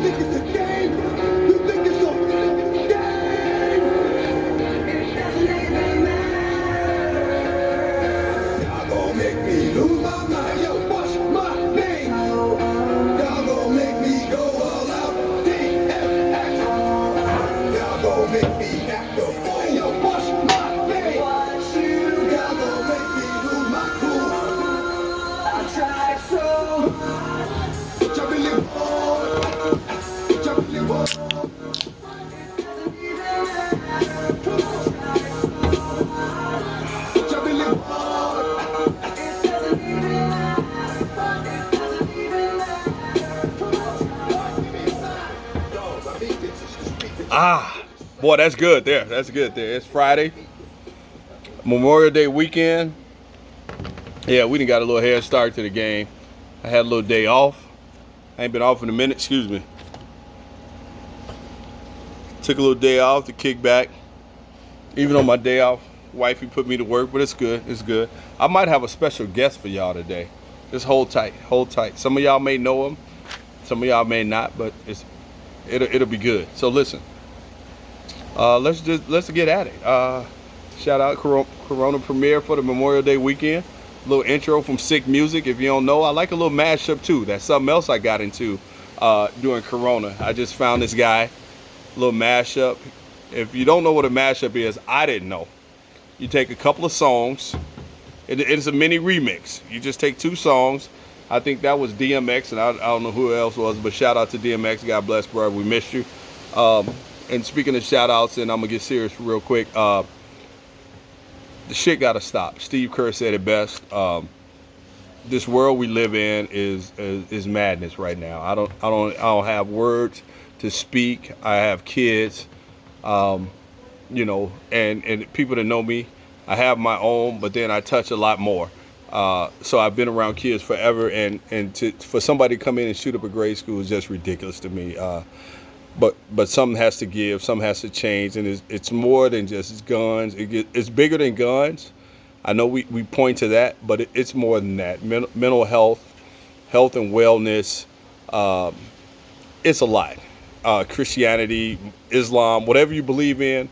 think it's a game? You think it's a game? It doesn't even matter. Y'all gon' make me lose my mind. Yo, what's my name? Y'all gon' make me go all out. DMX. Y'all gon' make me act the fool. Yo, what's my name? Y'all gon' make me lose my cool. I tried so. Jumping in ball. Jumping in ball. Jumping in ball. Ah, boy, that's good there. That's good there. It's Friday, Memorial Day weekend. Yeah, we done got a little head start to the game. I had a little day off. I ain't been off in a minute, excuse me. Took a little day off to kick back. Even on my day off, wifey put me to work, but it's good, it's good. I might have a special guest for y'all today. Just hold tight, hold tight. Some of y'all may know him, some of y'all may not, but it'll be good. So listen, let's get at it. Shout out Corona premiere for the Memorial Day weekend. Little intro from Sick Music. If you don't know, I like a little mashup too. That's something else I got into during Corona. I just found this guy, little mashup. If you don't know what a mashup is, I didn't know. You take a couple of songs. It's a mini remix. You just take two songs. I think that was DMX, and I don't know who else was, but shout out to DMX. God bless, bro. We missed you. And speaking of shout outs, and I'm going to get serious real quick. The shit gotta stop. Steve Kerr said it best. This world we live in is madness right now. I don't have words to speak. I have kids, and people that know me. I have my own, but then I touch a lot more. So I've been around kids forever, and for somebody to come in and shoot up a grade school is just ridiculous to me. But something has to give, something has to change, and it's more than just guns. It's bigger than guns. I know we point to that, but it's more than that. Mental health and wellness, it's a lot. Christianity, Islam, whatever you believe in,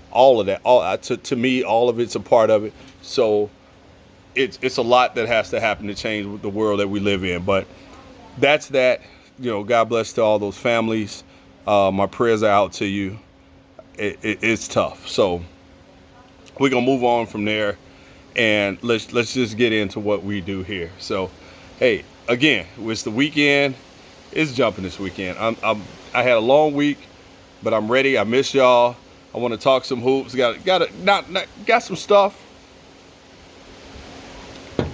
all of that. To me, all of it's a part of it. So it's a lot that has to happen to change the world that we live in. But that's that. God bless to all those families. My prayers are out to you. It's tough. So we're gonna move on from there, and let's just get into what we do here. So, hey, again, it's the weekend. It's jumping this weekend. I had a long week, but I'm ready. I miss y'all. I want to talk some hoops. Got some stuff.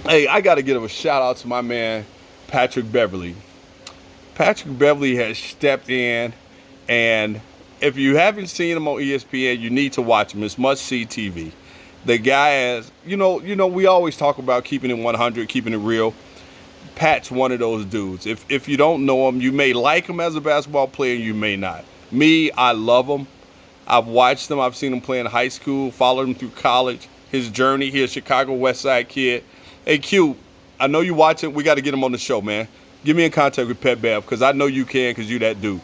Hey, I got to give a shout out to my man Patrick Beverly. Patrick Beverly has stepped in. And if you haven't seen him on ESPN, you need to watch him. It's must-see TV. The guy has, we always talk about keeping it 100, keeping it real. Pat's one of those dudes. If you don't know him, you may like him as a basketball player, you may not. Me, I love him. I've watched him. I've seen him play in high school, followed him through college, his journey. He's a Chicago West Side kid. Hey, Q, I know you watching. We got to get him on the show, man. Get me in contact with Pet Bev, because I know you can, because you that dude.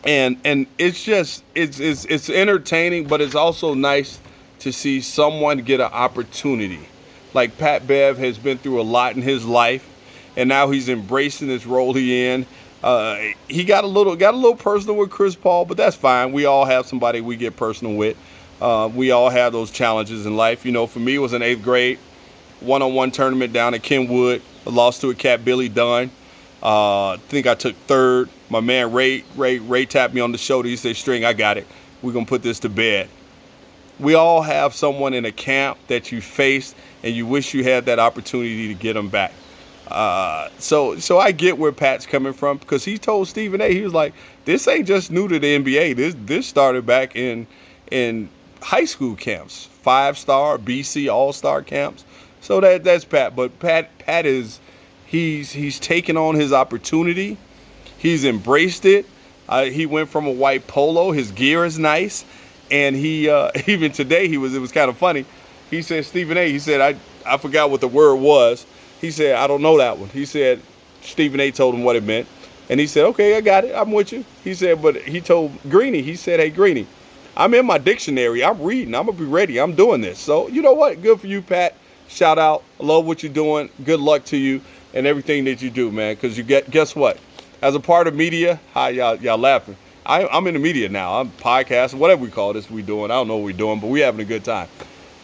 And it's just it's entertaining, but it's also nice to see someone get an opportunity. Like Pat Bev has been through a lot in his life, and now he's embracing this role he in. He got a little personal with Chris Paul, but that's fine. We all have somebody we get personal with. We all have those challenges in life. For me, it was in 8th grade, one-on-one tournament down at Kenwood. I lost to a cat, Billy Dunn. I think I took 3rd. My man Ray tapped me on the shoulder. He said, "String, I got it. We're going to put this to bed." We all have someone in a camp that you faced, and you wish you had that opportunity to get them back. So I get where Pat's coming from, because he told Stephen A., he was like, this ain't just new to the NBA. This started back in high school camps, 5-star, BC All-Star camps. So that's Pat. But Pat is, he's taken on his opportunity. He's embraced it. He went from a white polo. His gear is nice. And he, even today, it was kind of funny. He said, Stephen A., he said, I forgot what the word was. He said, I don't know that one. He said, Stephen A. told him what it meant. And he said, okay, I got it. I'm with you. He said, but he told Greeny, he said, hey, Greeny, I'm in my dictionary. I'm reading. I'm going to be ready. I'm doing this. So, you know what? Good for you, Pat. Shout out. I love what you're doing. Good luck to you and everything that you do, man. Because guess what? As a part of media, hi, y'all laughing. I'm in the media now. I'm podcasting, whatever we call this we doing. I don't know what we're doing, but we having a good time.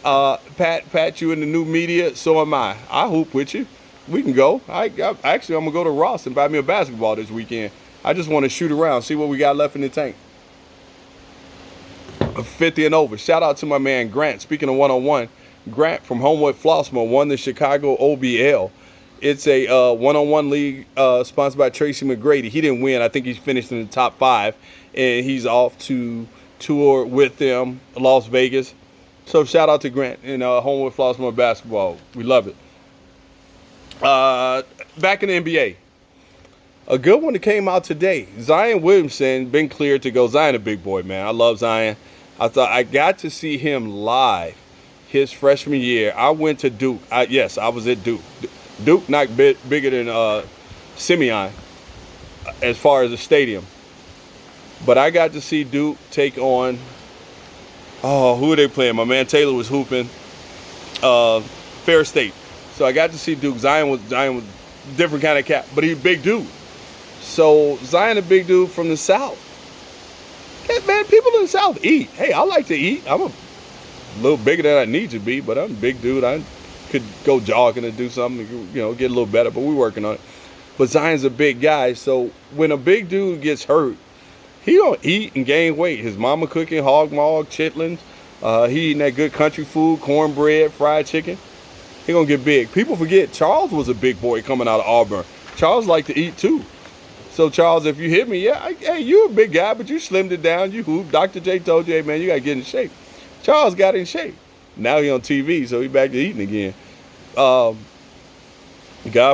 Pat, you in the new media, so am I. I hoop with you. We can go. Actually, I'm going to go to Ross and buy me a basketball this weekend. I just want to shoot around, see what we got left in the tank. 50 and over. Shout out to my man Grant. Speaking of one-on-one, Grant from Homewood Flossmoor won the Chicago OBL. It's a one-on-one league sponsored by Tracy McGrady. He didn't win. I think he's finished in the top 5, and he's off to tour with them, Las Vegas. So shout out to Grant and Homewood Flossmoor basketball. We love it. Back in the NBA, a good one that came out today. Zion Williamson been cleared to go. Zion a big boy, man. I love Zion. I thought I got to see him live his freshman year. I went to Duke. I was at Duke. Duke not bigger than Simeon as far as the stadium. But I got to see Duke take on, who are they playing? My man Taylor was hooping Fair State. So I got to see Duke. Zion was different kind of cat, but he's a big dude. So Zion a big dude from the South. Yeah, man, people in the South eat. Hey, I like to eat. I'm a little bigger than I need to be, but I'm a big dude. I could go jogging and do something, get a little better, but we're working on it. But Zion's a big guy, so when a big dude gets hurt, he don't eat and gain weight. His mama cooking hog maw, chitlins. He eating that good country food, cornbread, fried chicken. He gonna get big. People forget Charles was a big boy coming out of Auburn. Charles liked to eat too. So Charles, if you hit me, hey, you a big guy, but you slimmed it down. You hoop. Dr. J told you, hey man, you gotta get in shape. Charles got in shape. Now he on TV, so he back to eating again. God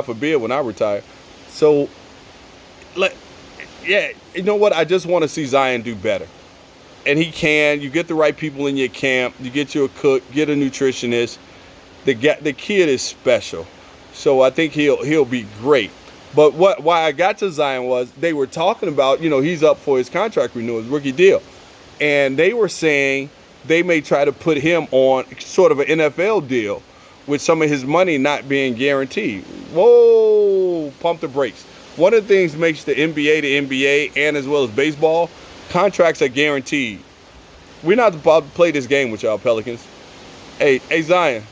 forbid when I retire. So, you know what? I just want to see Zion do better. And he can. You get the right people in your camp. You get you a cook, get a nutritionist. The kid is special. So I think he'll be great. But why I got to Zion was they were talking about, he's up for his contract renewal, his rookie deal. And they were saying they may try to put him on sort of an NFL deal with some of his money not being guaranteed. Whoa, pump the brakes. One of the things that makes the NBA and as well as baseball, contracts are guaranteed. We're not about to play this game with y'all Pelicans. Hey Zion,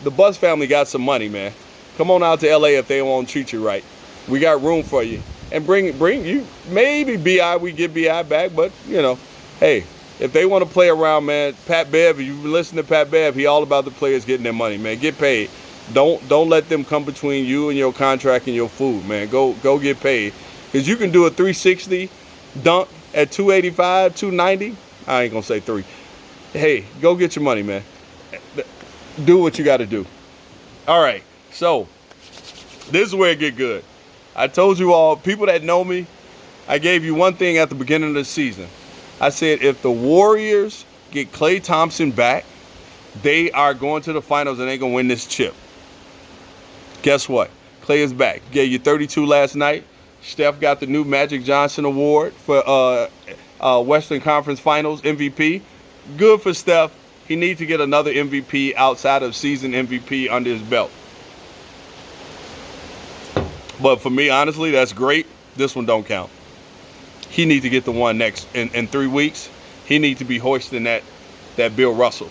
the Buzz family got some money, man. Come on out to LA if they won't treat you right. We got room for you. And bring you, maybe BI, we get BI back, but, hey, if they want to play around, man, Pat Bev, if you listen to Pat Bev, he all about the players getting their money, man. Get paid. Don't let them come between you and your contract and your food, man. Go get paid. Because you can do a 360 dunk at 285, 290. I ain't going to say 3. Hey, go get your money, man. Do what you got to do. All right, so this is where it get good. I told you all, people that know me, I gave you one thing at the beginning of the season. I said if the Warriors get Klay Thompson back, they are going to the finals and they're going to win this chip. Guess what? Klay is back. Gave you 32 last night. Steph got the new Magic Johnson Award for Western Conference Finals MVP. Good for Steph. He needs to get another MVP outside of season MVP under his belt. But for me, honestly, that's great. This one don't count. He needs to get the one next in 3 weeks. He needs to be hoisting that Bill Russell.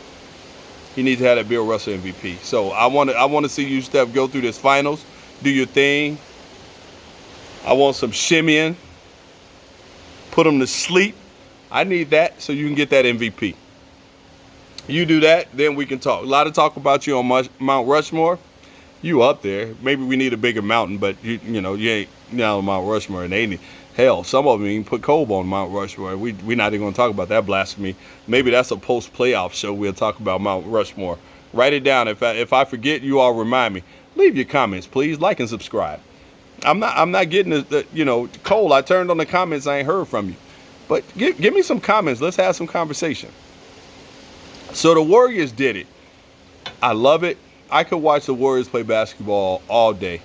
He needs to have that Bill Russell MVP. So I want to see you, Steph, go through this finals, do your thing. I want some shimmying. Put him to sleep. I need that so you can get that MVP. You do that, then we can talk. A lot of talk about you on Mount Rushmore. You up there. Maybe we need a bigger mountain, but you ain't on Mount Rushmore. And they need, hell, some of them even put Kobe on Mount Rushmore. We're not even going to talk about that blasphemy. Maybe that's a post-playoff show. We'll talk about Mount Rushmore. Write it down. If I forget, you all remind me. Leave your comments, please. Like and subscribe. I'm not getting Cole, I turned on the comments. I ain't heard from you. But give me some comments. Let's have some conversation. So the Warriors did it. I love it. I could watch the Warriors play basketball all day.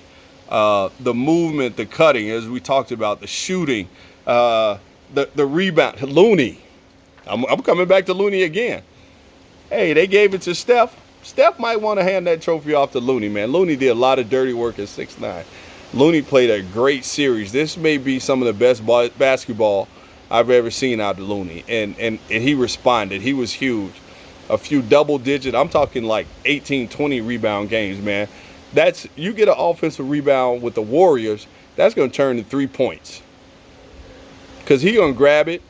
the movement, the cutting, as we talked about, the shooting, the rebound. Looney. I'm coming back to Looney again. Hey, they gave it to Steph. Steph might want to hand that trophy off to Looney, man. Looney did a lot of dirty work at 6'9". Looney played a great series. This may be some of the best basketball I've ever seen out of Looney. And he responded. He was huge. A few double-digit, I'm talking like 18, 20 rebound games, man. You get an offensive rebound with the Warriors, that's going to turn to 3 points. Because he going to grab it.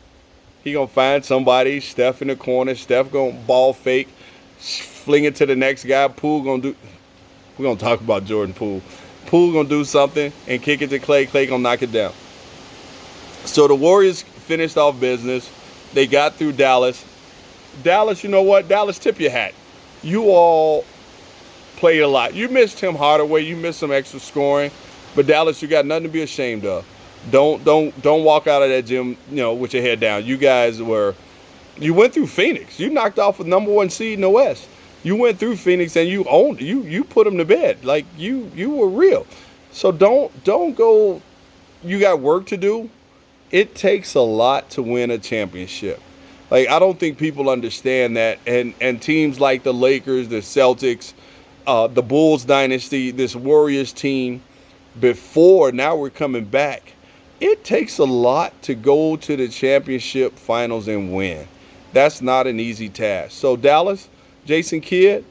He going to find somebody, Steph in the corner. Steph going to ball fake, fling it to the next guy. Poole going to do, we're going to talk about Jordan Poole. Poole going to do something and kick it to Clay. Clay going to knock it down. So the Warriors finished off business. They got through Dallas. Dallas, you know what? Dallas, tip your hat. You all played a lot. You missed Tim Hardaway. You missed some extra scoring. But Dallas, you got nothing to be ashamed of. Don't walk out of that gym, with your head down. You guys you went through Phoenix. You knocked off the number 1 seed in the West. You went through Phoenix and you owned it. You put them to bed. Like you were real. So don't go. You got work to do. It takes a lot to win a championship. Like, I don't think people understand that. And teams like the Lakers, the Celtics, the Bulls dynasty, this Warriors team before, now we're coming back. It takes a lot to go to the championship finals and win. That's not an easy task. So Dallas, Jason Kidd,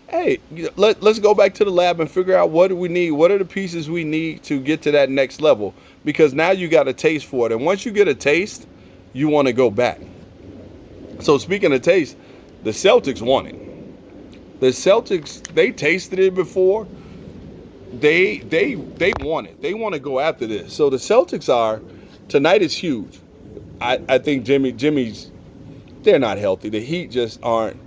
hey, let's go back to the lab and figure out what do we need. What are the pieces we need to get to that next level? Because now you got a taste for it. And once you get a taste, you want to go back. So speaking of taste, the Celtics won it. The Celtics, they tasted it before. They want it. They want to go after this. So the Celtics tonight is huge. I think Jimmy's, they're not healthy. The Heat just aren't.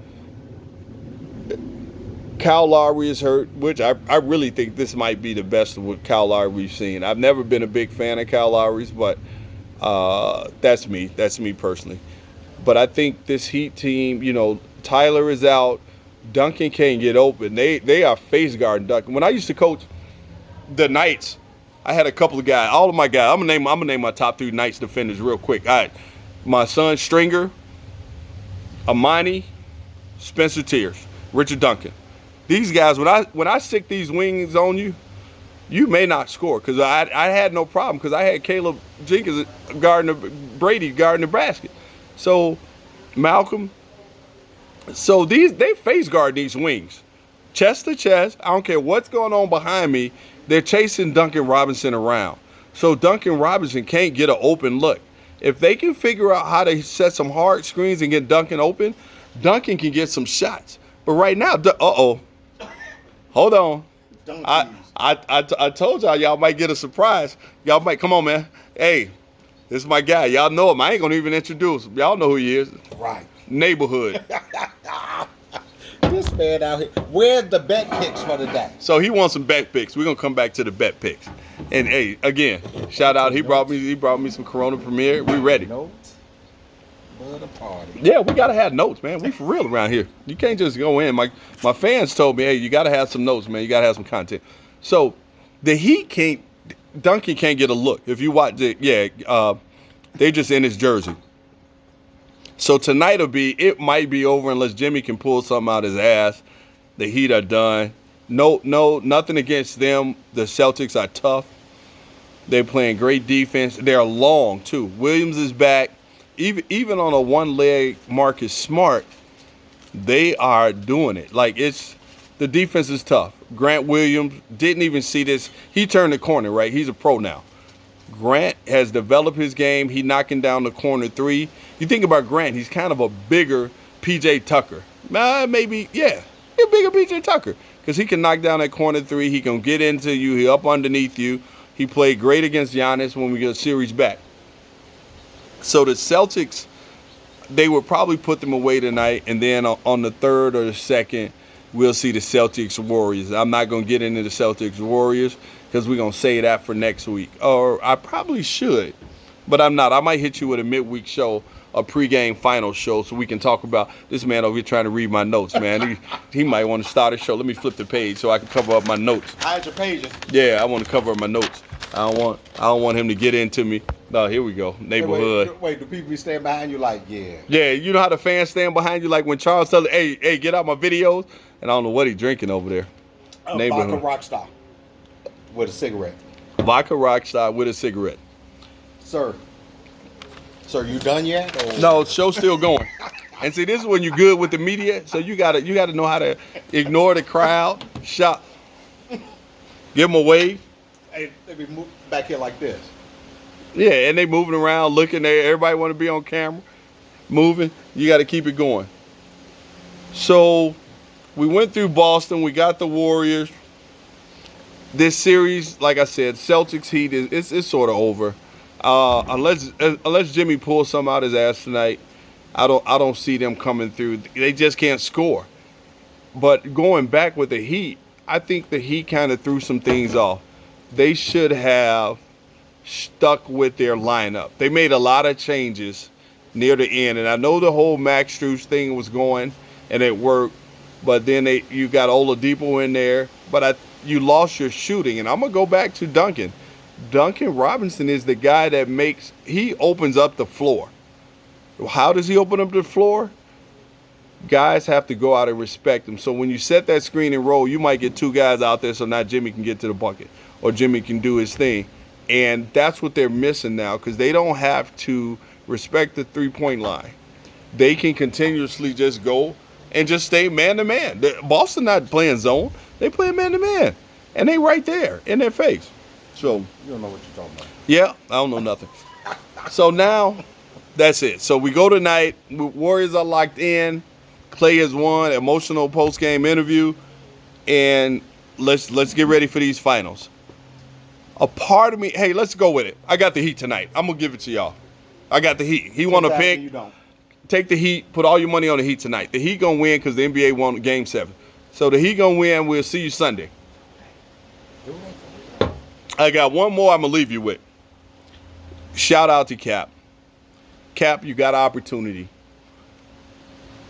Kyle Lowry is hurt, which I really think this might be the best of what Kyle Lowry we've seen. I've never been a big fan of Kyle Lowry's, but that's me. That's me personally. But I think this Heat team, Tyler is out. Duncan can't get open. They are face guarding Duncan. When I used to coach the Knights, I had a couple of guys. All of my guys. I'm gonna name my top 3 Knights defenders real quick. All right, my son Stringer, Amani, Spencer Tears, Richard Duncan. These guys, when I stick these wings on you, you may not score, because I had no problem, because I had Caleb Jenkins Brady guarding the basket. So Malcolm. So they face guard these wings, chest to chest. I don't care what's going on behind me. They're chasing Duncan Robinson around. So Duncan Robinson can't get an open look. If they can figure out how to set some hard screens and get Duncan open, Duncan can get some shots. But right now, hold on. I told y'all might get a surprise. Y'all might, come on, man. Hey, this is my guy. Y'all know him. I ain't gonna even introduce him. Y'all know who he is. Right. Neighborhood. This man out here. Where's the bet picks for the day? So he wants some bet picks. We're gonna come back to the bet picks. And hey, again, shout out. He brought me some Corona Premier. We ready. Notes. But a party. Yeah, we gotta have notes, man. We for real around here. You can't just go in. My fans told me, hey, you gotta have some notes, man. You gotta have some content. So the Heat Duncan can't get a look. If you watch it, they just in his jersey. So tonight it might be over unless Jimmy can pull something out his ass. The Heat are done. No, nothing against them. The Celtics are tough. They're playing great defense. They're long too. Williams is back. Even on a one-leg Marcus Smart, they are doing it. Like, the defense is tough. Grant Williams didn't even see this. He turned the corner, right? He's a pro now. Grant has developed his game. He knocking down the corner 3. You think about Grant, he's kind of a bigger P.J. Tucker. Maybe, yeah. He's a bigger P.J. Tucker because he can knock down that corner 3. He can get into you. He up underneath you. He played great against Giannis when we get a series back. So the Celtics, they would probably put them away tonight, and then on the 3rd or the 2nd, we'll see the Celtics Warriors. I'm not going to get into the Celtics Warriors because we're going to say that for next week. Or I probably should, but I'm not. I might hit you with a midweek show a pregame final show so we can talk about this man over here trying to read my notes, man. He might want to start a show. Let me flip the page so I can cover up my notes. Hide your pages. Yeah, I want to cover up my notes. I don't want him to get into me. No, here we go. Neighborhood. Wait, do people be standing behind you like, yeah? Yeah, you know how the fans stand behind you, like when Charles tells, hey, get out my videos, and I don't know what he's drinking over there. Vodka Rockstar with a cigarette. Vodka Rockstar with a cigarette. Sir, you done yet? Or? No, show's still going. And see, this is when you're good with the media, so you gotta know how to ignore the crowd, shop, give them a wave. Hey, let me move back here like this. Yeah, and they moving around, looking there. Everybody want to be on camera, moving. You got to keep it going. So we went through Boston. We got the Warriors. This series, like I said, Celtics Heat it's sort of over. Unless Jimmy pulls some out his ass tonight, I don't see them coming through. They just can't score. But going back with the Heat, I think the Heat kind of threw some things off. They should have stuck with their lineup. They made a lot of changes near the end, and I know the whole Max Strus thing was going and it worked, but then you got Oladipo in there, but you lost your shooting. And I'm gonna go back to Duncan. Duncan Robinson is the guy that he opens up the floor. How does he open up the floor? Guys have to go out and respect him. So when you set that screen and roll, you might get two guys out there so now Jimmy can get to the bucket or Jimmy can do his thing. And that's what they're missing now, because they don't have to respect the three-point line. They can continuously just go and just stay man-to-man. Boston not playing zone. They playing man-to-man. And they right there in their face. So You don't know what you're talking about. yeah, I don't know nothing. So now, that's it. So we go tonight. Warriors are locked in. Clay has won. Emotional post-game interview. And let's get ready for these finals. A part of me, hey, let's go with it. I got the Heat tonight. I'm going to give it to y'all. I got the Heat. He want to pick. You don't. Take the Heat. Put all your money on the Heat tonight. The Heat going to win because the NBA won Game 7. So the Heat going to win. We'll see you Sunday. I got one more I'm going to leave you with. Shout out to Cap. Cap, you got an opportunity.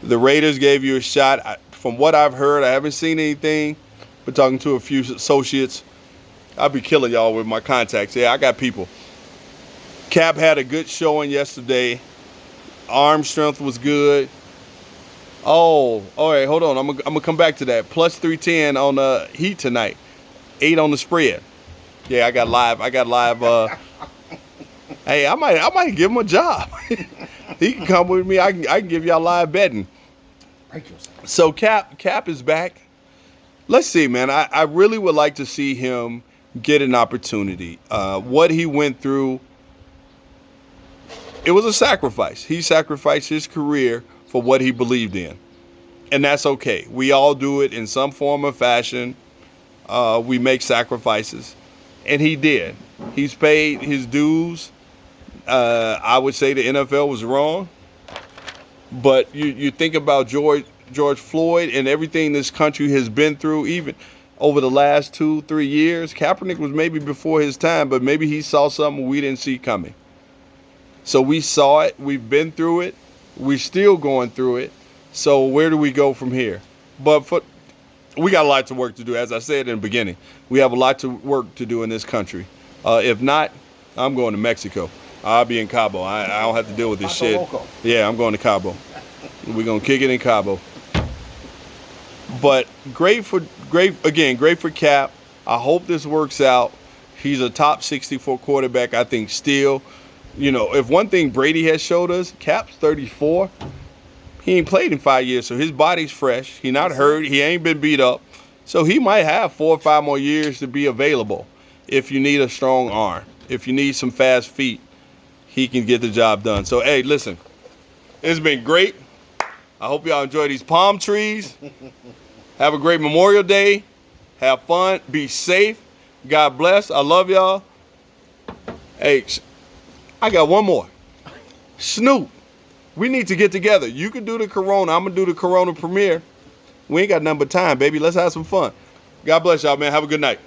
The Raiders gave you a shot. From what I've heard, I haven't seen anything, but talking to a few associates, I'll be killing y'all with my contacts. Yeah, I got people. Cap had a good showing yesterday. Arm strength was good. Oh, all right, hold on. I'm gonna come back to that. Plus 310 on the Heat tonight. 8 on the spread. Yeah, I got live. Hey, I might give him a job. He can come with me. I can give y'all live betting. Break yourself. So Cap is back. Let's see, man. I really would like to see him get an opportunity. What he went through, it was a sacrifice. He sacrificed his career for what he believed in. And that's okay. We all do it in some form or fashion. We make sacrifices. And he did. He's paid his dues. I would say the NFL was wrong. But you think about George Floyd and everything this country has been through, even over the last 2-3 years. Kaepernick was maybe before his time, but maybe he saw something we didn't see coming. So we saw it. We've been through it. We're still going through it. So where do we go from here? But we got a lot of work to do. As I said in the beginning, we have a lot of work to do in this country. If not, I'm going to Mexico. I'll be in Cabo. I don't have to deal with this shit. Loco. Yeah, I'm going to Cabo. We're going to kick it in Cabo. But great for Cap. I hope this works out. He's a top 64 quarterback, I think, still. You know, if one thing Brady has showed us, Cap's 34. He ain't played in 5 years, so his body's fresh. He not hurt. He ain't been beat up. So he might have 4 or 5 more years to be available if you need a strong arm. If you need some fast feet, he can get the job done. So, hey, listen, it's been great. I hope y'all enjoy these palm trees. Have a great Memorial Day. Have fun. Be safe. God bless. I love y'all. Hey, I got one more. Snoop, we need to get together. You can do the Corona. I'm going to do the Corona premiere. We ain't got nothing but time, baby. Let's have some fun. God bless y'all, man. Have a good night.